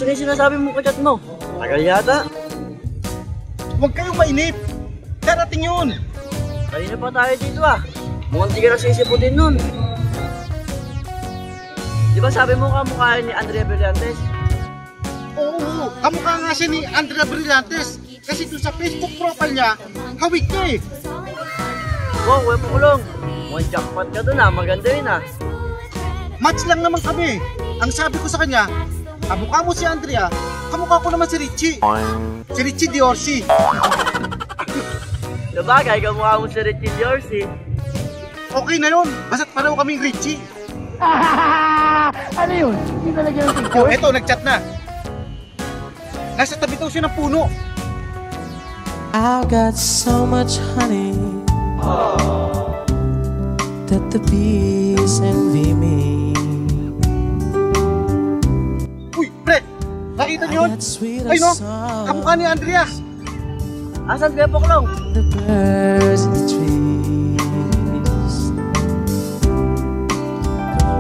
Asan yung sinasabi mong kachat mo? Tagal yata. Huwag kayong mainip. Darating yun. Kanina pa tayo dito ah. Mukhang di ka nasisiputin nun. Di ba sabi mo kamukha ni Andrea Brillantes? Oo, kamukha nga siya ni Andrea Brillantes. Kasi doon sa Facebook profile niya, hawig ka eh. Wow, huwag mo kulong. Mukhang jackpot ka dun ah, maganda yun ah. Match lang naman kami. Ang sabi ko sa kanya, kamukha mo si Andrea, kamukha ko naman si Richie. Si Richie Diorsi. Sabagay, kamukha mo si Richie Diorsi. Okay na yun, basta't pareho kaming Richie. Ano yun? Hindi talaga yung picture? Oh, eto, nagchat na. Nasa tabi daw siya ng puno. I've got so much honey that the bees envy me. Uy, pre! Nakita niyo yun? Ay no, kamukha ni Andrea. Asan kaya Poklong? The birds in the trees.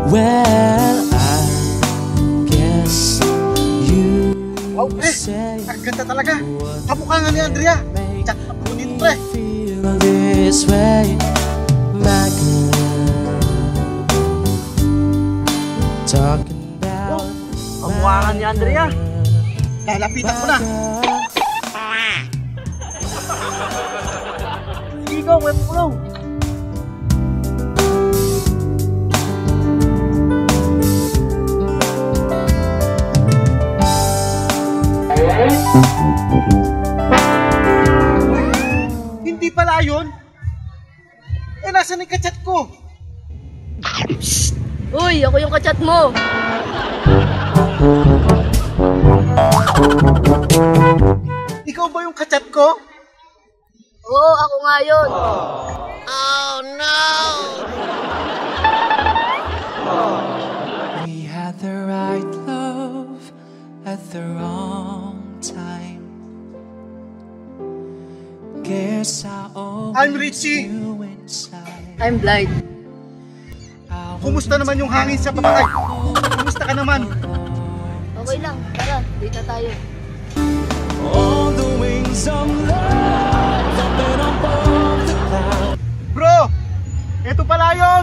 Well, I guess you Wow, pre! Ang ganda talaga. Kamukha nga ni Andrea. Chat pa po dito, pre. feel this way, my girl. Talking about Kamukha ka ni Andrea. Lalapitan ko na. Sige ko, huwag mo kulong. Hindi pala yun. Eh, nasa ni kachat ko? Uy, ako yung kachat mo. Ikaw ba yung kachat ko? Oo, ako nga yun. we had the right love at the wrong time. Guess I I'm Richie. you inside. I'm blind. Kumusta naman yung hangin sa papakay? Kumusta ka naman? Okay lang, tara, date na tayo. On the wings of love, up and above the clouds. Bro! Ito pala yun!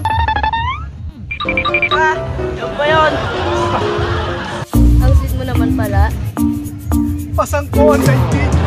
Ah, yun ba yun? Ang sweet mo naman pala. Pasang ko ang 19.